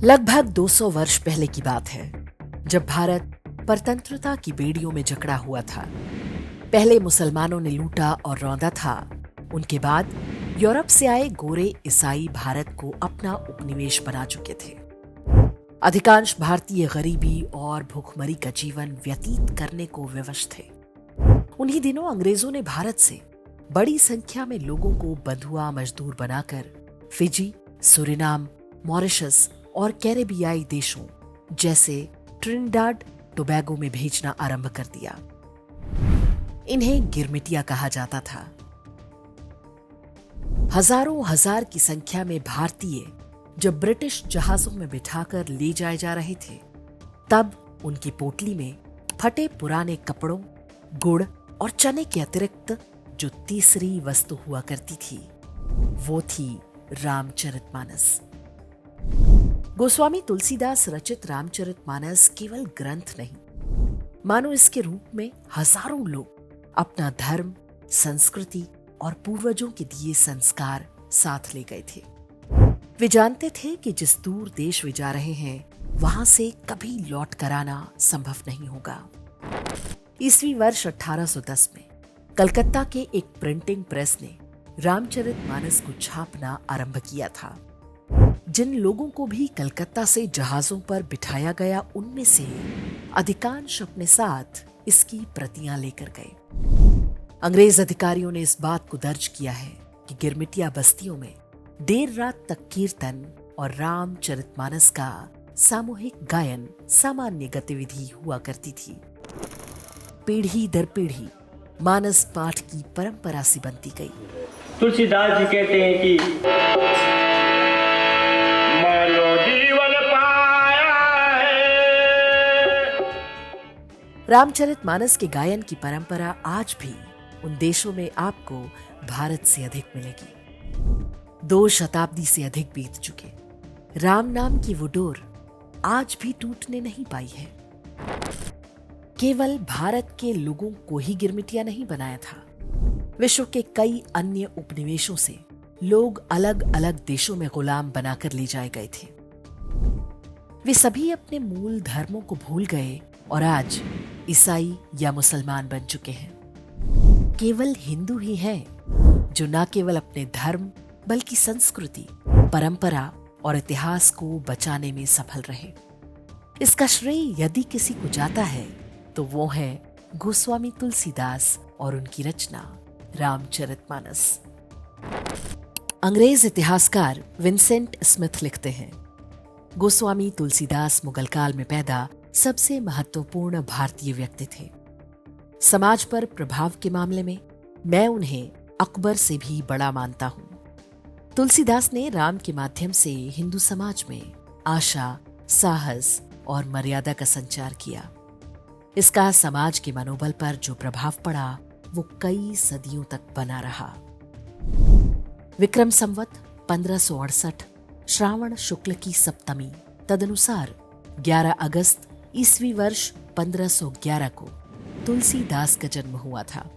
लगभग 200 वर्ष पहले की बात है, जब भारत परतंत्रता की बेड़ियों में जकड़ा हुआ था। पहले मुसलमानों ने लूटा और रौंदा था। उनके बाद यूरोप से आए गोरे ईसाई भारत को अपना उपनिवेश बना चुके थे। अधिकांश भारतीय गरीबी और भूखमरी का जीवन व्यतीत करने को विवश थे। उन्हीं दिनों अंग्रेजों ने भारत से बड़ी संख्या में लोगों को बंधुआ मजदूर बनाकर फिजी, सुरिनाम, मॉरिशस और कैरेबियाई देशों जैसे ट्रिनिडाड टोबैगो में भेजना आरंभ कर दिया। इन्हें गिरमिटिया कहा जाता था। हजारों हजार की संख्या में भारतीय जब ब्रिटिश जहाजों में बिठाकर ले जाए जा रहे थे, तब उनकी पोटली में फटे पुराने कपड़ों, गुड़ और चने के अतिरिक्त जो तीसरी वस्तु हुआ करती थी, वो थी रामचरितमानस। गोस्वामी तुलसीदास रचित रामचरितमानस केवल ग्रंथ नहीं, मानो इसके रूप में हजारों लोग अपना धर्म, संस्कृति और पूर्वजों के दिए संस्कार साथ ले गए थे। वे जानते थे कि जिस दूर देश वे जा रहे हैं, वहां से कभी लौट कर आना संभव नहीं होगा। ईस्वी वर्ष 1810 में कलकत्ता के एक प्रिंटिंग प्रेस ने रामचरितमानस को छापना आरंभ किया था। जिन लोगों को भी कलकत्ता से जहाजों पर बिठाया गया, उनमें से अधिकांश अपने साथ इसकी प्रतियां लेकर गए। अंग्रेज अधिकारियों ने इस बात को दर्ज किया है कि गिरमिटिया बस्तियों में देर रात तक कीर्तन और रामचरितमानस का सामूहिक गायन सामान्य गतिविधि हुआ करती थी। पीढ़ी दर पीढ़ी मानस पाठ की परंपरा सी बनती गई। तुलसीदास जी कहते हैं कि मानो जीवन पाया है। रामचरितमानस के गायन की परंपरा आज भी उन देशों में आपको भारत से अधिक मिलेगी। 2 शताब्दी से अधिक बीत चुके राम नाम की वो डोर आज भी टूटने नहीं पाई है। केवल भारत के लोगों को ही गिरमिटिया नहीं बनाया था। विश्व के कई अन्य उपनिवेशों से लोग अलग अलग देशों में गुलाम बनाकर ले जाए गए थे। वे सभी अपने मूल धर्मों को भूल गए और आज ईसाई या मुसलमान बन चुके हैं। केवल हिंदू ही हैं जो न केवल अपने धर्म बल्कि संस्कृति, परंपरा और इतिहास को बचाने में सफल रहे। इसका श्रेय यदि किसी को जाता है तो वो है गोस्वामी तुलसीदास और उनकी रचना रामचरितमानस। अंग्रेज इतिहासकार विंसेंट स्मिथ लिखते हैं, गोस्वामी तुलसीदास मुगल काल में पैदा सबसे महत्वपूर्ण भारतीय व्यक्ति थे। समाज पर प्रभाव के मामले में मैं उन्हें अकबर से भी बड़ा मानता हूं। तुलसीदास ने राम के माध्यम से हिंदू समाज में आशा, साहस और मर्यादा का संचार किया। इसका समाज के मनोबल पर जो प्रभाव पड़ा, वो कई सदियों तक बना रहा। विक्रम संवत 1568 श्रावण शुक्ल की सप्तमी तदनुसार 11 अगस्त ईस्वी वर्ष 1511 को तुलसीदास का जन्म हुआ था।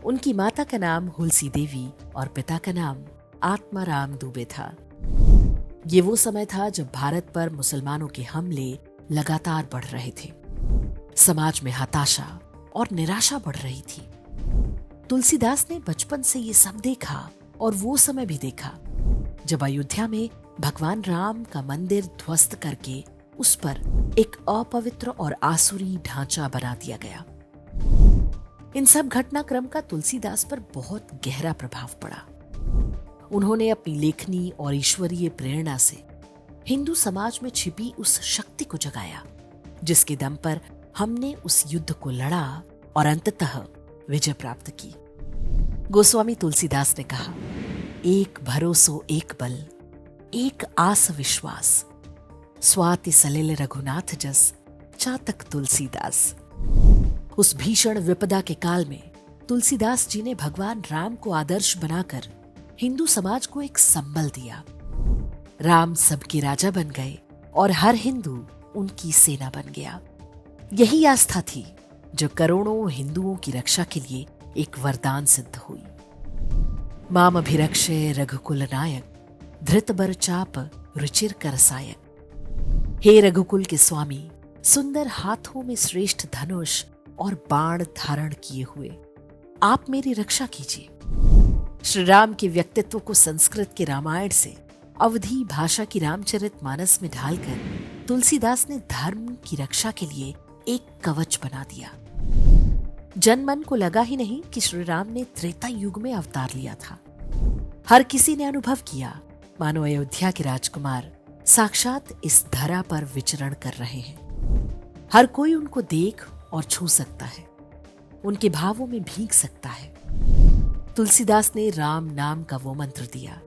उनकी माता का नाम हुलसी देवी और पिता का नाम आत्माराम दुबे था। ये वो समय था जब भारत पर मुसलमानों के हमले लगातार बढ़ रहे थे। समाज में हताशा और निराशा बढ़ रही थी। तुलसीदास ने बचपन से ये सब देखा और वो समय भी देखा जब अयोध्या में भगवान राम का मंदिर ध्वस्त करके उस पर एक अपवित्र और आसुरी ढांचा बना दिया गया। इन सब घटनाक्रम का तुलसीदास पर बहुत गहरा प्रभाव पड़ा। उन्होंने अपनी लेखनी और ईश्वरीय प्रेरणा से हिंदू समाज में छिपी उस शक्ति को जगाया जिसके दम पर हमने उस युद्ध को लड़ा और अंततः विजय प्राप्त की। गोस्वामी तुलसीदास ने कहा, एक भरोसो एक बल, एक आस विश्वास, स्वाति सलिल रघुनाथ जस, चातक तुलसीदास। उस भीषण विपदा के काल में तुलसीदास जी ने भगवान राम को आदर्श बनाकर हिंदू समाज को एक संबल दिया। राम सबके राजा बन गए और हर हिंदू उनकी सेना बन गया। यही आस्था थी जो करोड़ों हिंदुओं की रक्षा के लिए एक वरदान सिद्ध हुई। माम अभिरक्षे रघुकुल नायक, धृत बर चाप रुचिर कर सायक। हे रघुकुल के स्वामी, सुंदर हाथों में श्रेष्ठ धनुष और बाण धारण किए हुए आप मेरी रक्षा कीजिए। श्री राम के व्यक्तित्व को संस्कृत के रामायण से अवधी भाषा की रामचरितमानस में ढालकर तुलसीदास ने धर्म की रक्षा के लिए एक कवच बना दिया। जनमन को लगा ही नहीं कि श्री राम ने त्रेता युग में अवतार लिया था। हर किसी ने अनुभव किया मानो अयोध्या के राजकुमार साक्षात इस धरा पर विचरण कर रहे हैं। हर कोई उनको देख और छू सकता है, उनके भावों में भीग सकता है। तुलसीदास ने राम नाम का वो मंत्र दिया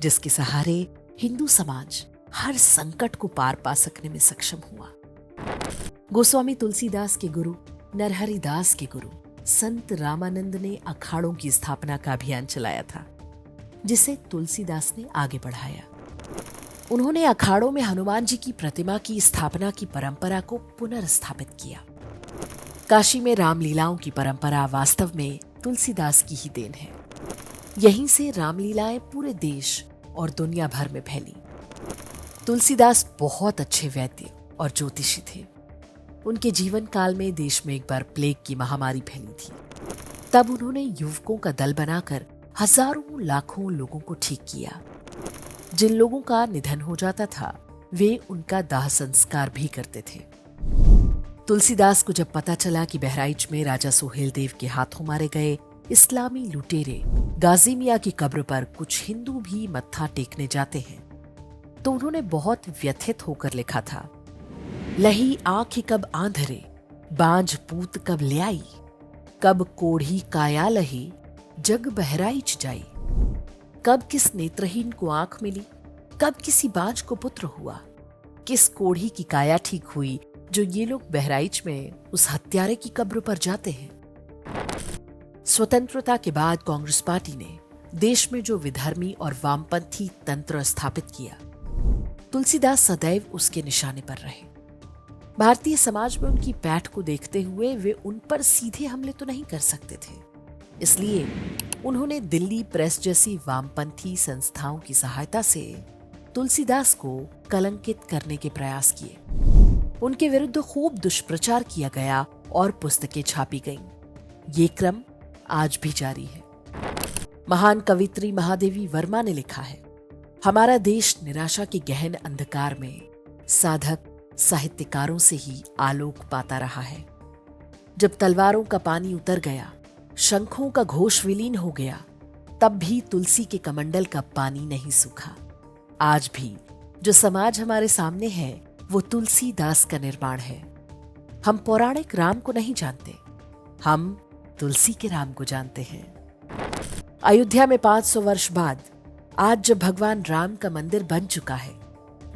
जिसके सहारे हिंदू समाज हर संकट को पार पा सकने में सक्षम हुआ। गोस्वामी तुलसीदास के गुरु नरहरि दास के गुरु संत रामानंद ने अखाड़ों की स्थापना का अभियान चलाया था, जिसे तुलसीदास ने आगे बढ़ाया। उन्होंने अखाड़ों में हनुमान जी की प्रतिमा की स्थापना की परंपरा को पुनर्स्थापित किया। काशी में रामलीलाओं की परंपरा वास्तव में तुलसीदास की ही देन है। यहीं से रामलीलाएं पूरे देश और दुनिया भर में फैली। तुलसीदास बहुत अच्छे वैद्य और ज्योतिषी थे। उनके जीवन काल में देश में एक बार प्लेग की महामारी फैली थी। तब उन्होंने युवकों का दल बनाकर हजारों लाखों लोगों को ठीक किया। जिन लोगों का निधन हो जाता था वे उनका दाह संस्कार भी करते थे। तुलसीदास को जब पता चला कि बहराइच में राजा सोहेल देव के हाथों मारे गए इस्लामी लुटेरे गाजी मियां की कब्र पर कुछ हिंदू भी मत्था टेकने जाते हैं, तो उन्होंने बहुत व्यथित होकर लिखा था, लही आंख कब आंधरे, बांझ पूत कब ले आई, कब कोढ़ी काया लही, जग बहराइच जाई। कब किस नेत्रहीन को आंख मिली, कब किसी बांझ को पुत्र हुआ, किस कोढ़ी की काया ठीक हुई जो ये लोग बहराइच में उस हत्यारे की कब्र पर जाते हैं। स्वतंत्रता के बाद कांग्रेस पार्टी ने देश में जो विधर्मी और वामपंथी तंत्र स्थापित किया, तुलसीदास सदैव उसके निशाने पर रहे। भारतीय समाज में उनकी पैठ को देखते हुए वे उन पर सीधे हमले तो नहीं कर सकते थे, इसलिए उन्होंने दिल्ली प्रेस जैसी वामपंथी संस्थाओं की सहायता से तुलसीदास को कलंकित करने के प्रयास किए। उनके विरुद्ध खूब दुष्प्रचार किया गया और पुस्तकें छापी गईं। ये क्रम आज भी जारी है। महान कवित्री महादेवी वर्मा ने लिखा है, हमारा देश निराशा के गहन अंधकार में साधक साहित्यकारों से ही आलोक पाता रहा है। जब तलवारों का पानी उतर गया, शंखों का घोष विलीन हो गया, तब भी तुलसी के कमंडल का पानी नहीं सूखा। आज भी जो समाज हमारे सामने है वो तुलसीदास का निर्माण है। हम पौराणिक राम को नहीं जानते, हम तुलसी के राम को जानते हैं। अयोध्या में 500 वर्ष बाद आज जब भगवान राम का मंदिर बन चुका है,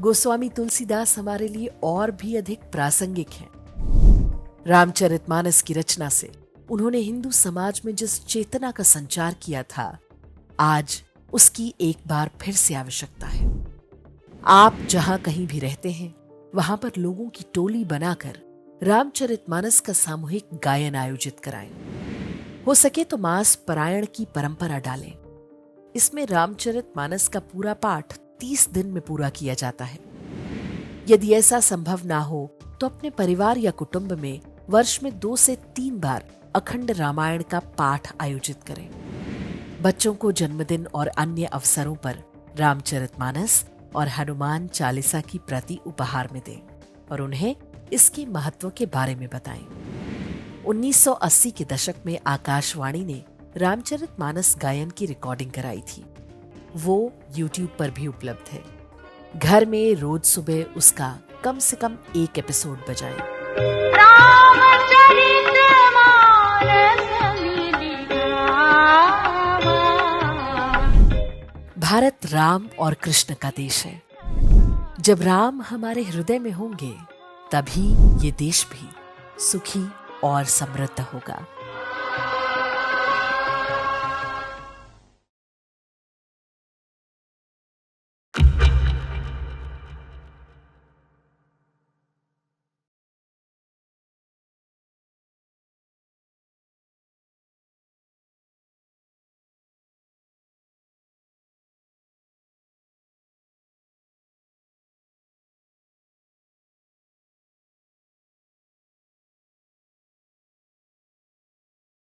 गोस्वामी तुलसीदास हमारे लिए और भी अधिक प्रासंगिक हैं। रामचरितमानस की रचना से उन्होंने हिंदू समाज में जिस चेतना का संचार किया था, आज उसकी एक बार फिर से आवश्यकता है। आप जहां कहीं भी रहते हैं, वहां पर लोगों की टोली बनाकर रामचरितमानस का सामूहिक गायन आयोजित कराएं। हो सके तो मास पारायण की परंपरा डालें। इसमें रामचरितमानस का पूरा पाठ 30 दिन में पूरा किया जाता है। यदि ऐसा संभव ना हो तो अपने परिवार या कुटुंब में वर्ष में 2 से 3 बार अखंड रामायण का पाठ आयोजित करें। बच्चों को जन्मदिन और अन्य अवसरों पर रामचरितमानस और हनुमान चालीसा की प्रति उपहार में दें और उन्हें इसके महत्व के बारे में बताएं। 1980 के दशक में आकाशवाणी ने रामचरितमानस गायन की रिकॉर्डिंग कराई थी। वो YouTube पर भी उपलब्ध है। घर में रोज सुबह उसका कम से कम एक एपिसोड बजाएं। भारत राम और कृष्ण का देश है। जब राम हमारे हृदय में होंगे, तभी ये देश भी सुखी और समृद्ध होगा।